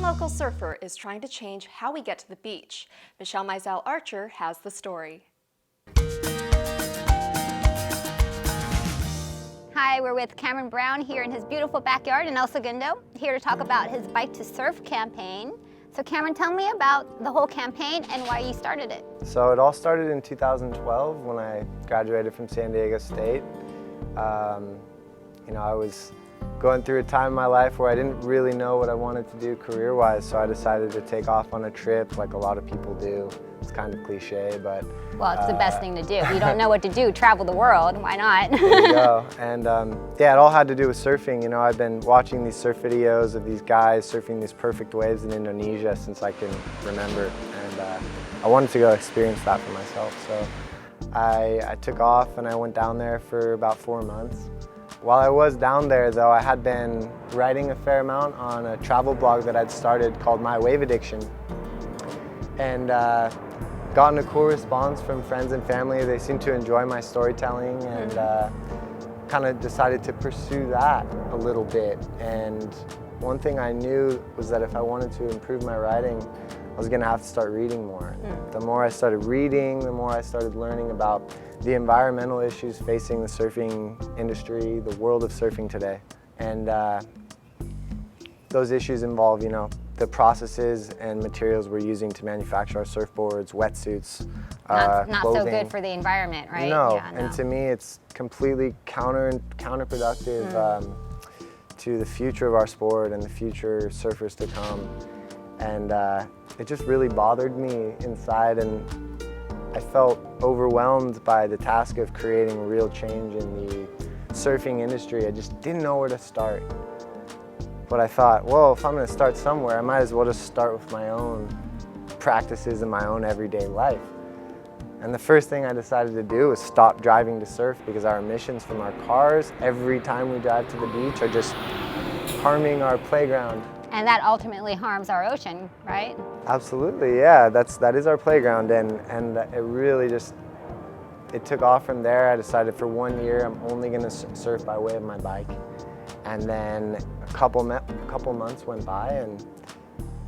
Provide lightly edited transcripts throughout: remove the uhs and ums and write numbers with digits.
local surfer is trying to change how we get to the beach. Mizal-Archer has the story. Hi, we're with Cameron Brown here in his beautiful backyard in El Segundo, here to talk about his Bike to Surf campaign. So Cameron, tell me about the whole campaign and why you started it. So it all started in 2012 when I graduated from San Diego State. I was going through a time in my life where I didn't really know what I wanted to do career-wise, so I decided to take off on a trip like a lot of people do. It's kind of cliche, but... Well, it's the best thing to do. If you don't know what to do, travel the world. Why not? There you go. And yeah, it all had to do with surfing. You know, I've been watching these surf videos of these guys surfing these perfect waves in Indonesia since I can remember. And I wanted to go experience that for myself. So I took off and I went down there for about 4 months. While I was down there, though, I had been writing a fair amount on a travel blog that I'd started called My Wave Addiction. And gotten a cool response from friends and family. They seemed to enjoy my storytelling, and kind of decided to pursue that a little bit. And one thing I knew was that if I wanted to improve my writing, I was gonna have to start reading more. The more I started reading, the more I started learning about the environmental issues facing the surfing industry, the world of surfing today. And those issues involve, you know, the processes and materials we're using to manufacture our surfboards, wetsuits, not clothing. so good for the environment, right? No, Yeah, and to me it's completely counterproductive to the future of our sport and the future surfers to come. And it just really bothered me inside, and I felt overwhelmed by the task of creating real change in the surfing industry. I just didn't know where to start. But I thought, well, if I'm going to start somewhere, I might as well just start with my own practices in my own everyday life. And the first thing I decided to do was stop driving to surf, because our emissions from our cars every time we drive to the beach are just harming our playground. And that ultimately harms our ocean, right? Absolutely, yeah. That is our playground, and it really just, it took off from there. I decided for 1 year I'm only going to surf by way of my bike. And then a couple months went by, and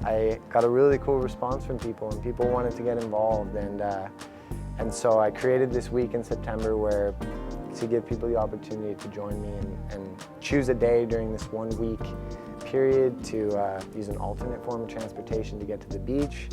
I got a really cool response from people, and people wanted to get involved. And so I created this week in September to give people the opportunity to join me and choose a day during this 1 week period to use an alternate form of transportation to get to the beach.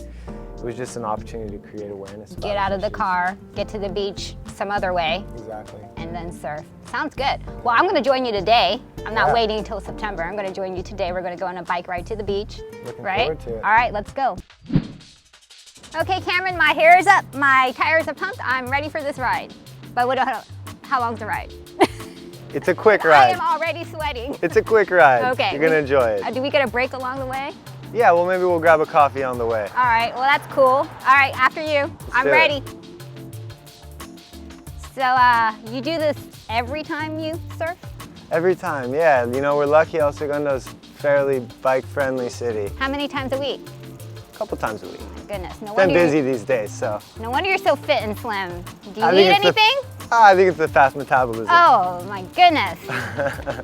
It was just an opportunity to create awareness. Get out of the car, get to the beach some other way. Exactly. And then surf. Sounds good. Well, I'm going to join you today. I'm not waiting until September. I'm going to join you today. We're going to go on a bike ride to the beach. Looking right? forward to it. All right, let's go. Okay, Cameron, my hair is up, my tires are pumped. I'm ready for this ride. But how long's the ride? It's a quick ride. I am already sweating. It's a quick ride. Okay. You're going to enjoy it. Do we get a break along the way? Yeah, well, maybe we'll grab a coffee on the way. All right, well, that's cool. All right, after you. I'm ready. So you do this every time you surf? Every time, yeah. You know, we're lucky El Segundo's fairly bike-friendly city. How many times a week? A couple times a week. Goodness, no Been wonder busy these days, so. No wonder you're so fit and slim. Do you eat anything? I think it's the fast metabolism. Oh my goodness,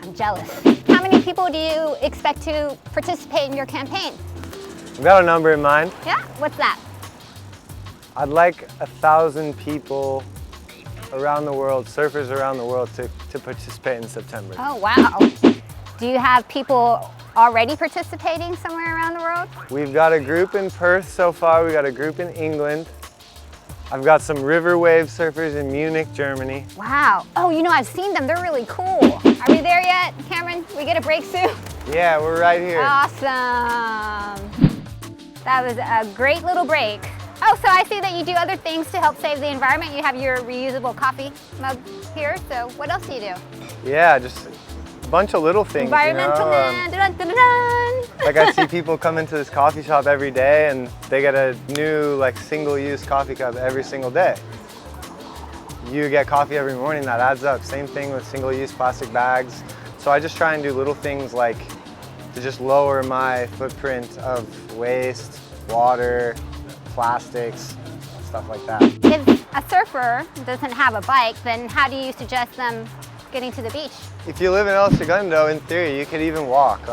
I'm jealous. How many people do you expect to participate in your campaign? I've got a number in mind. Yeah, what's that? I'd like 1,000 people around the world, surfers around the world, to participate in September. Oh wow. Do you have people already participating somewhere around the world? We've got a group in Perth so far, we've got a group in England. I've got some river wave surfers in Munich, Germany. Wow. Oh, you know, I've seen them. They're really cool. Are we there yet, Cameron? We get a break soon? Yeah, we're right here. Awesome. That was a great little break. Oh, so I see that you do other things to help save the environment. You have your reusable coffee mug here. So what else do you do? Yeah, just a bunch of little things. Environmental man. Dun, dun, dun, dun. Like I see people come into this coffee shop every day, and they get a new single-use coffee cup every single day. You get coffee every morning, that adds up. Same thing with single-use plastic bags. So I just try and do little things like to just lower my footprint of waste, water, plastics, stuff like that. If a surfer doesn't have a bike, then how do you suggest them getting to the beach? If you live in El Segundo, in theory, you could even walk.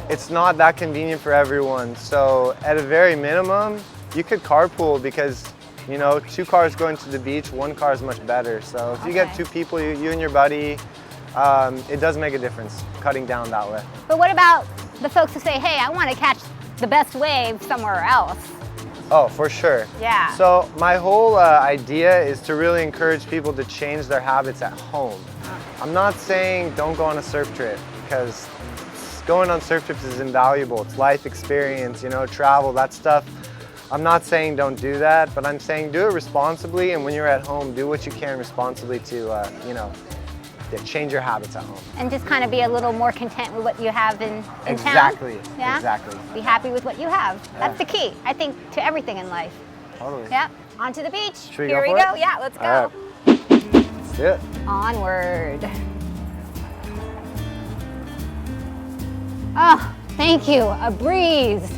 it's not that convenient for everyone. So at a very minimum, you could carpool because, you know, 2 cars going to the beach, 1 car is much better. So if you get 2 people, you and your buddy, it does make a difference cutting down that way. But what about the folks who say, hey, I want to catch the best wave somewhere else? Oh, for sure. Yeah. So my whole idea is to really encourage people to change their habits at home. I'm not saying don't go on a surf trip, because going on surf trips is invaluable. It's life experience, you know, travel, that stuff. I'm not saying don't do that, but I'm saying do it responsibly, and when you're at home, do what you can responsibly to, you know, change your habits at home. And just kind of be a little more content with what you have in town? Exactly, Yeah? exactly. Be happy with what you have. That's the key, I think, to everything in life. Totally. Yeah, on to the beach. Should we Here go we for go. it? Yeah, let's go. All right. Let's do it. Onward. Oh, thank you, a breeze.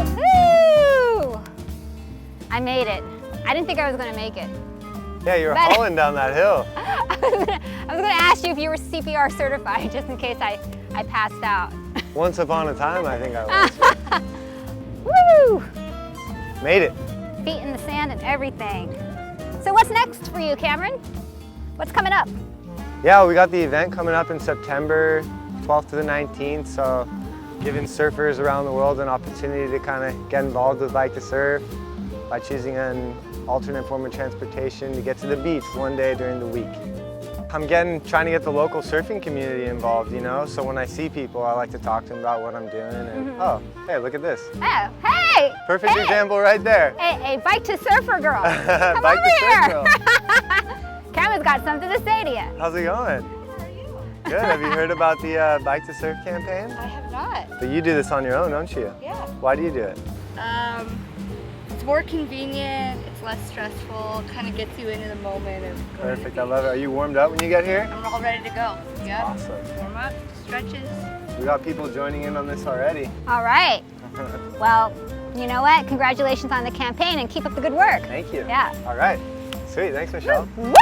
Woohoo! I made it. I didn't think I was gonna make it. Yeah, you're But- hauling down that hill. I was gonna ask you if you were CPR certified, just in case I passed out. Once upon a time, I think I was. Woo! Made it. Feet in the sand and everything. So what's next for you, Cameron? What's coming up? Yeah, we got the event coming up in September 12th to the 19th, so giving surfers around the world an opportunity to kind of get involved with Bike to Surf by choosing an alternate form of transportation to get to the beach one day during the week. I'm trying to get the local surfing community involved, you know, so when I see people, I like to talk to them about what I'm doing, and oh, hey, look at this. Oh, hey! Perfect Hey! example right there. Hey, a Bike to Surfer girl. Come Bike over to Surf here. girl. Cameron's got something to say to you. How's it going? Good. Have you heard about the Bike to Surf campaign? I have not. But you do this on your own, don't you? Yeah. Why do you do it? It's more convenient, it's less stressful, kind of gets you into the moment of going to Perfect. the I love it. Are you warmed up when you get here? I'm all ready to go. Yeah. Awesome. Warm up, stretches. We got people joining in on this already. All right. Well, you know what? Congratulations on the campaign and keep up the good work. Thank you. Yeah. All right. Sweet. Thanks, Michelle. Woo!